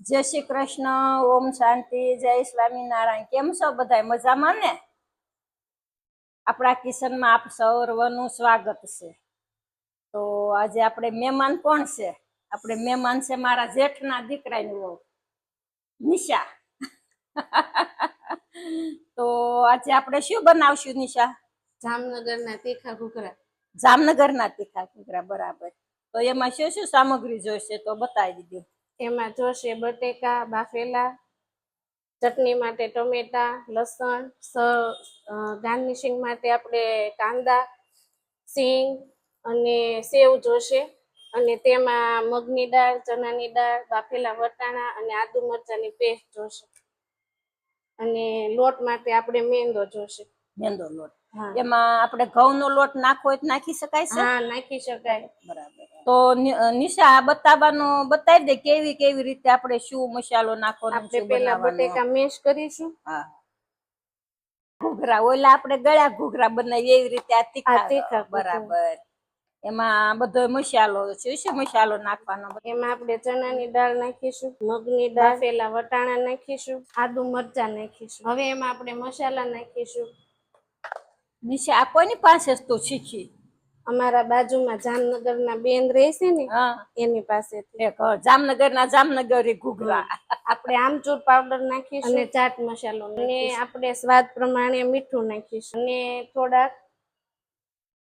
જય શ્રી કૃષ્ણ. ઓમ શાંતિ. જય સ્વામિનારાયણ. કેમ છો બધા? મજામાં ને? આપણા કિચનમાં આપ સૌનું સ્વાગત છે. તો આજે આપણે મહેમાન કોણ છે? આપણે મહેમાન છે મારા જેઠના દીકરાની વહુ નિશા. તો આજે આપણે શું બનાવશું નિશા? જામનગરના તીખા ઘૂઘરા. જામનગરના તીખા ઘૂઘરા, બરાબર. તો એમાં શું શું સામગ્રી જોઈશે તો બતાવી દીધી. એમાં જોશે બટેકા બાફેલા, ચટણી માટે ટમેટા, લસણ, ગાર્નિશિંગ માટે આપણે કાંદા, સિંગ અને સેવ જોશે. અને તેમાં મગની દાળ, ચણાની દાળ, બાફેલા વટાણા અને આદુ મરચાંની પેસ્ટ જોશે. અને લોટ માટે આપણે મેંદો જોશે. મેંદો લોટ. એમાં આપણે ઘઉંનો લોટ નાખવો હોય તો નાખી શકાય છે? હા, નાખી શકાય. બરાબર. તો નિશા આ બતાવી દે કેવી કેવી રીતે આપણે શું મસાલો નાખવાનો આપણે છે પેલા બનાવવાનો. બટેકા મેશ કરીશું. હા, ઘૂઘરા ઓલા આપણે ગળ્યા ઘૂઘરા બનાવીએ એવી રીતે આ તીખા. બરાબર. એમાં બધો મસાલો છે. શું મસાલો નાખવાનો? એમાં આપણે ચણાની દાળ નાખીશું, મગની દાળ, બાફેલા વટાણા નાખીશું, આદુ મરચાં નાખીશું. હવે એમાં આપણે મસાલા નાખીશું. નિશા આ કોની પાસે તો શીખી? અમારા બાજુમાં જામનગરના બેન રહેશે ને, એની પાસે. જામનગરના જામનગરી ઘૂઘરા. આપણે આમચૂર પાવડર નાખીશું અને ચાટ મસાલો અને આપણે સ્વાદ પ્રમાણે મીઠું નાખીશું અને થોડાક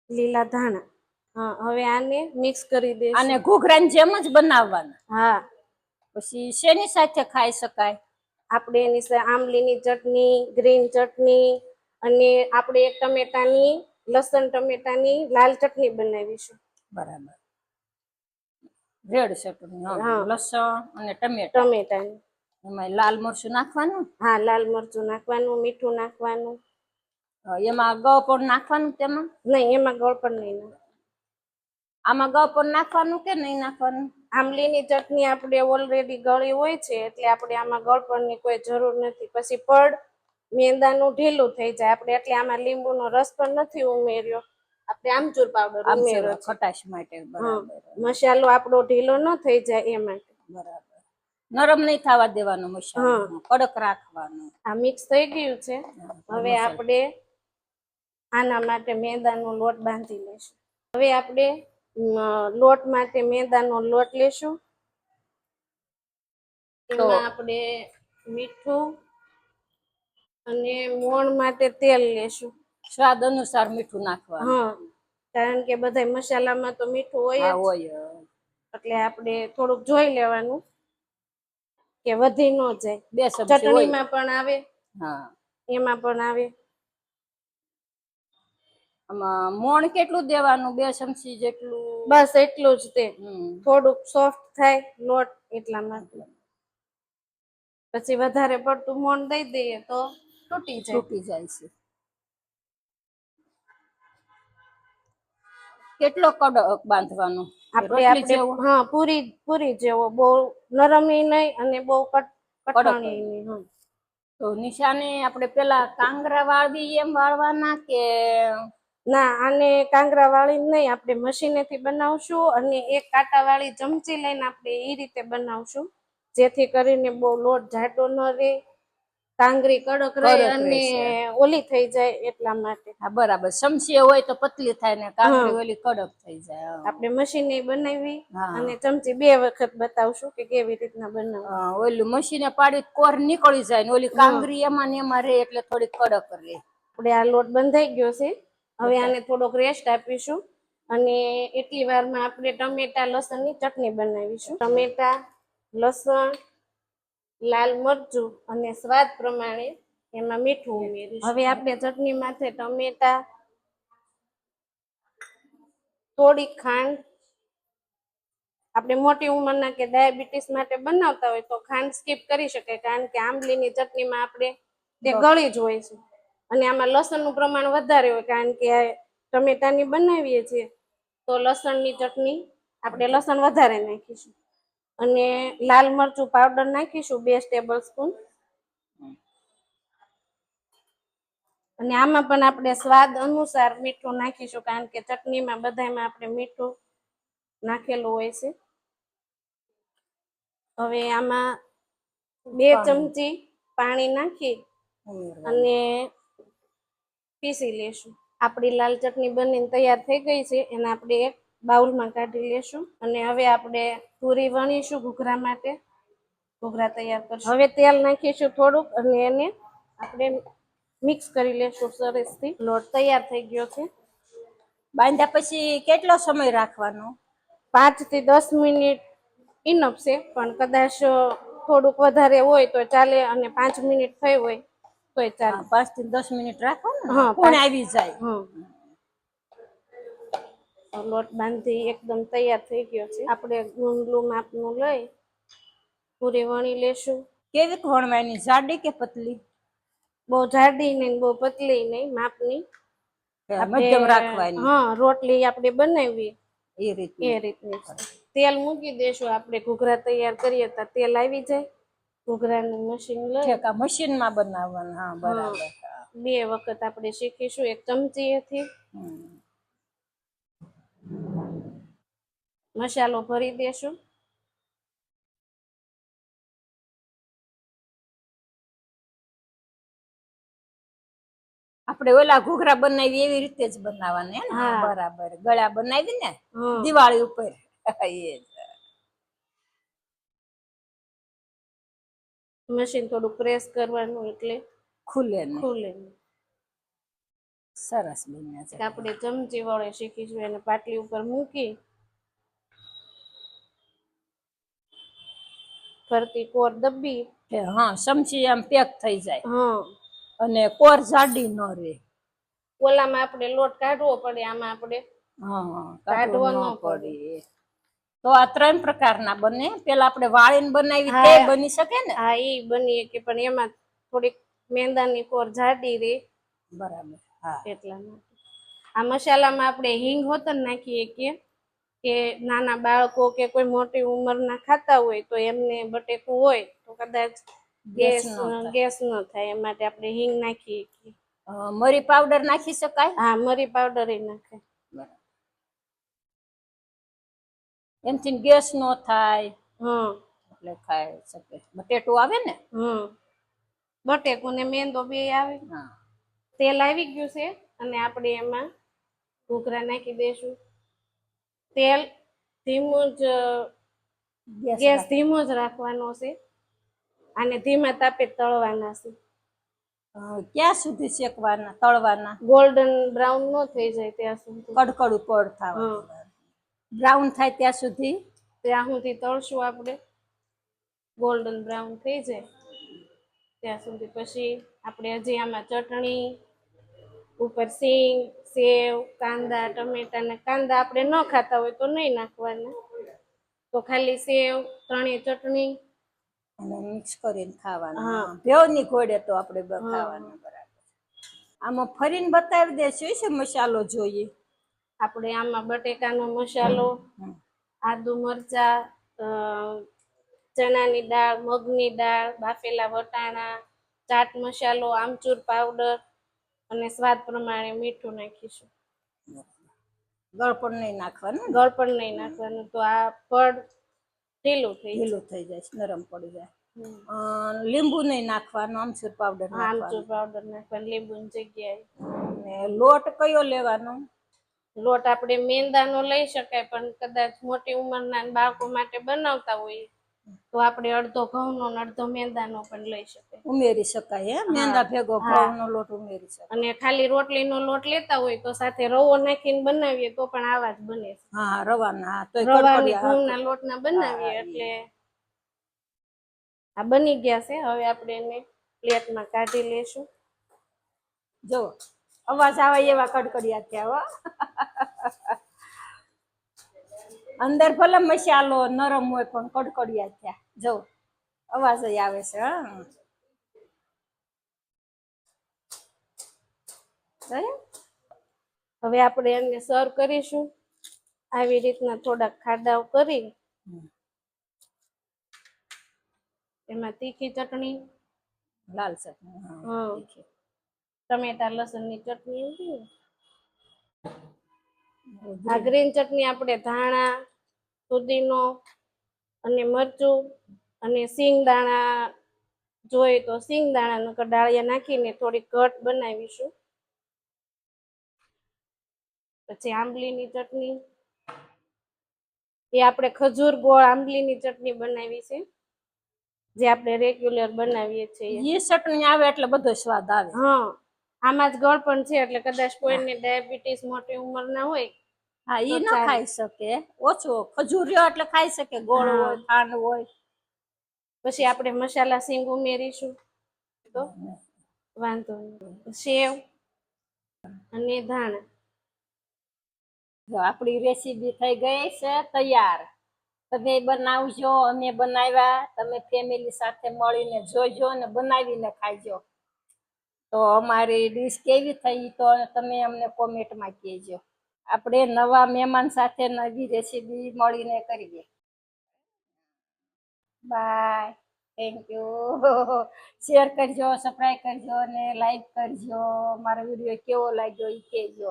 લીલા ધાણા. હા, હવે આને મિક્સ કરી દઈશું. અને ઘૂઘરાની જેમ જ બનાવવાના? હા. પછી શેની સાથે ખાઈ શકાય? આપણે એની સાથે આંબલીની ચટણી, ગ્રીન ચટણી અને આપણે એક ટમેટાની, લસણ ટમેટાની લાલ ચટણી બનાવીશું. બરાબર. રેડ ચટણી. લસણ અને ટમેટાની. એમાં લાલ મરચું નાખવાનું? હા, લાલ મરચું નાખવાનું, મીઠું નાખવાનું. એમાં ગળ પણ નાખવાનું? તેમાં નહીં, એમાં ગળ પણ નહીં. આમાં ગળ પણ નાખવાનું કે નહીં નાખવાનું? આંબલીની ચટણી આપણે ઓલરેડી ગળી હોય છે એટલે આપણે આમાં ગળપણની કોઈ જરૂર નથી. પછી પડ મેંદાનું ઢીલું થઈ જાય આપણે, એટલે આમાં લીંબુનો રસ પણ નથી ઉમેર્યો. આપણે આમચૂર પાવડર ઉમેર્યો છે ખટાશ માટે. બરાબર. મસાલો આપણો ઢીલો ન થઈ જાય એ માટે. બરાબર. નરમ નહીં થવા દેવાનો મસાલો, કડક રાખવાનો. આ મિક્સ થઈ ગયું છે. હવે આપણે આના માટે મેંદાનો લોટ બાંધી લઈશું. હવે આપણે લોટ માટે મેંદાનો લોટ લેશું. એમાં આપણે મીઠું અને મોણ માટે તેલ લેશું. સ્વાદ અનુસાર મીઠું નાખવાનું. હા, કારણ કે બધા મસાલામાં તો મીઠું હોય જ. એટલે આપણે થોડુંક જોઈ લેવાનું કે વધી ન જાય. ચટણીમાં પણ આવે, એમાં પણ આવે. આમાં મોણ કેટલું દેવાનું? 2 ચમચી જેટલું? બસ એટલું જ તે. થોડુંક સોફ્ટ થાય લોટ એટલા માટે. પછી વધારે પડતું મોણ દઈ દઈએ તો તૂટી જાય છે. કેટલો કડક બાંધવાનો? આપણે હા, પૂરી જેવો. બહુ નરમી નહીં અને બહુ કઠણ નહીં. તો નિશાને આપણે પેલા કાંગરા વાળવી એમ વાળવાના કે? ના, આને કાંગરા વાળી નહીં, આપણે મશીનેથી બનાવશું અને એક કાંટા વાળી ચમચી લઈને આપણે એ રીતે બનાવશું, જેથી કરીને બહુ લોટ જાડો ન રહે, કાંગરી કડક રહે અને ઓલી થઈ જાય એટલા માટે. હા, બરાબર. ચમચી હોય તો પતલી થાય ને કાંગરી ઓલી કડક થઈ જાય. આપણે મશીને બનાવી અને ચમચી 2 વખત બતાવશું કે કેવી રીતના બનાવવું. ઓલું મશીને પાડી કોર નીકળી જાય ને ઓલી કાંગરી એમાં ને એમાં રહે એટલે થોડી કડક રહે. આપણે આ લોટ બંધાઈ ગયો છે. હવે આને થોડોક રેસ્ટ આપીશું અને એટલી વારમાં આપણે ટમેટા લસણની ચટણી બનાવીશું. ટમેટા, લસણ, લાલ મરચું અને સ્વાદ પ્રમાણે એમાં મીઠું ઉમેરીશું. હવે આપણે ચટણી માથે ટમેટા, થોડી ખાંડ, આપણે મોટી ઉંમરના કે ડાયાબિટીસ માટે બનાવતા હોય તો ખાંડ સ્કીપ કરી શકાય, કારણ કે આંબલીની ચટણીમાં આપણે તે ગળી જ હોય છે અને આમાં લસણનું પ્રમાણ વધારે હોય, કારણ કે ટમેટાની બનાવીએ છીએ તો લસણની ચટણી આપણે લસણ વધારે નાખીશું અને લાલ મરચું પાવડર નાખીશું 2 ટેબલ સ્પૂન. અને આમાં પણ આપણે સ્વાદ અનુસાર મીઠું નાખીશું, કારણ કે ચટણીમાં બધામાં આપણે મીઠું નાખેલું હોય છે. હવે આમાં 2 ચમચી પાણી નાખી ઉમેરવાનું. અને પીસી લેશું. આપણી લાલ ચટણી બનીને તૈયાર થઈ ગઈ છે. એને આપણે એક બાઉલમાં કાઢી લેશું અને હવે આપણે પૂરી વણીશું ઘૂઘરા માટે. ઘૂઘરા તૈયાર કરશું. હવે તેલ નાખીશું થોડુંક અને એને આપણે મિક્સ કરી લેશું સરસથી. લોટ તૈયાર થઈ ગયો છે. બાંધ્યા પછી કેટલો સમય રાખવાનો? 5 થી 10 મિનિટ ઇનફ છે, પણ કદાચ થોડુંક વધારે હોય તો ચાલે અને 5 મિનિટ થઈ હોય તોય ચાલે. 5 થી 10 મિનિટ રાખવાનું. હા, કોણ આવી જાય. લોટ બાંધી એકદમ તૈયાર થઈ ગયો છે. આપણે ગુંગળું માપનું લઈ પૂરી વણી લેશું. કેવી વણવાની, જાડી કે પતલી? બહુ જાડી નહીં બહુ પતલી નહીં, માપની. મધ્યમ રાખવાની. હા, રોટલી આપણે બનાવીએ એ રીતની. રીતની. તેલ મૂકી દેશું. આપણે ઘૂઘરા તૈયાર કરીએ તો તેલ આવી જાય. ઘૂઘરાનું મશીન લઈ ઠેકા મશીનમાં બનાવવાનું. હા, બરાબર. 2 વખત આપણે શીખીશું. 1 ચમચીએથી મસાલો ભરી દેશું. આપણે ઓલા ઘૂઘરા બનાવી એવી રીતે જ બનાવવાના હે ને? બરાબર. ગળા બનાવી ને દિવાળી ઉપર. મશીન થોડું પ્રેસ કરવાનું એટલે ખુલે ને. ખુલે. સરસ બન્યા છે. આપણે ચમચી વડે શીખીશું. એને પાટલી ઉપર મૂકી ફરતી કોર દબી. હા, ચમચી આમ પેક થઈ જાય. હા, અને કોર જાડી ન રહે. ઓલામાં આપણે લોટ કાઢવો પડે, આમાં આપણે કાઢવો ન પડે. તો આ 3 પ્રકારના બને. પેલા આપણે વાળીને બનાવી તે બની શકે ને? હા, ઈ બની કે પણ એમાં થોડીક મેંદાની કોર જાડી રે. બરાબર. હા, એટલા માટે આ મસાલામાં આપણે હિંગ હોતન નાખીએ કે નાના બાળકો કે કોઈ મોટી ઉંમરના ખાતા હોય તો એમને બટેકું હોય તો કદાચ ગેસ ન થાય. એ માટે આપણે હિંગ નાખીએ. મરી પાવડર નાખી શકાય? હા, મરી પાવડર એ નાખે. એમથી ગેસ નો થાય. એટલે ખાઈ શકે. બટેટું આવે ને? બટેકું ને મેંદો બે આવે. તેલ આવી ગયું છે અને આપણે એમાં ઘૂઘરા નાખી દેશું. તેલ ધીમું જ, ગેસ ધીમો જ રાખવાનો છે. અને ધીમા તાપે તળવાના છે. ક્યાં સુધી શેકવાના, તળવાના? ગોલ્ડન બ્રાઉન નો થઈ જાય ત્યાં સુધી. કડકડ ઉપર થવા. બ્રાઉન થાય ત્યાં સુધી તળશું આપણે. ગોલ્ડન બ્રાઉન થઈ જાય ત્યાં સુધી. પછી આપણે હજી આમાં ચટણી, ઉપર સિંગ, સેવ, કાંદા, ટમેટા ને કાંદા આપણે ન ખાતા હોય તો નહીં નાખવાના. તો ખાલી સેવ, ત્રણેય ચટણી અને મિક્સ કરીને ખાવાનું. ભેવ ની ઘોડે તો આપણે ખાવાનું. બરાબર. આમાં ફરીને બતાવી દે શું મસાલો જોઈએ? આપણે આમાં બટેકાનો મસાલો, આદુ મરચા, ચણાની દાળ, મગની દાળ, બાફેલા વટાણા, ચાટ મસાલો, આમચૂર પાવડર અને સ્વાદ પ્રમાણે મીઠું નાખીશું. ગળપણ નહીં નાખવાનું. ગળપણ નહીં નાખવાનું. તો આ પડ ઢીલું થઈ જાય, નરમ પડી જાય. લીંબુ નહીં નાખવાનું. આમચૂર પાવડર નાખવાનું લીંબુની જગ્યાએ. લોટ કયો લેવાનો? લોટ આપણે મેંદાનો લઈ શકાય, પણ કદાચ મોટી ઉંમરના બાળકો માટે બનાવતા હોય તો આપણે અડધો ઘઉંનો અને અડધો મેંદાનો પણ લઈ શકાય. ઉમેરી શકાય. મેંદા ભેગો ઘઉંનો લોટ ઉમેરી શકાય. અને ખાલી રોટલીનો લોટ લેતા હોય તો સાથે રવો નાખીને બનાવીએ તો પણ આવા જ બને. રવાના રવાની ઘઉંના લોટના બનાવીએ એટલે આ બની ગયા છે. હવે આપણે એને પ્લેટમાં કાઢી લેશું. જો અવાજ આવે એવા કડકડિયા થયા. અંદર ભલે મસાલો નરમ હોય પણ કડકડિયા થયા. જો અવાજ આવે છે. હવે આપણે એને સર્વ કરીશું. આવી રીતના થોડાક ખાડાઓ કરી એમાં તીખી ચટણી, લાલ ચટણી, ટમેટા લસણની ચટણી, આ ગ્રીન ચટણી આપણે ધાણા, ફુદીનો અને મરચું અને સિંગ દાણા જોઈએ તો સિંગદાણા ડાળિયા નાખીને થોડી ઘટ બનાવીશું. પછી આંબલીની ચટણી, એ આપણે ખજૂર ગોળ આંબલીની ચટણી બનાવી છે, જે આપણે રેગ્યુલર બનાવીએ છીએ. ઈ ચટણી આવે એટલે બધો સ્વાદ આવે. હા, આમાં જ ગળ પણ છે એટલે કદાચ કોઈને ડાયાબિટીસ મોટી ઉંમરના હોય હા, તો ઈ ન ચાલે. ખાઈ શકે, ઓછો ખજૂરિયો એટલે ખાઈ શકે, ગોળ હા. હોય ખાંડ હોય. પછી આપણે મસાલા સિંગ ઉમેરીશું તો વાંધો નહીં. સેવ અને ધાણા. જો આપણી રેસીપી થઈ ગઈ છે તૈયાર. તમે બનાવજો, અમે બનાવ્યા, તમે ફેમિલી સાથે મળીને જોઈજો અને બનાવીને ખાઈજો. તો અમારી ડીશ કેવી થઈ તો તમે અમને કોમેન્ટમાં કહેજો. આપણે નવા મહેમાન સાથે નવી રેસીપી મળીને કરીએ. Bye, thank you. શેર કરજો, સબસ્ક્રાઈબ કરજો અને લાઈક કરજો. મારો વિડીયો કેવો લાગ્યો એ કહેજો.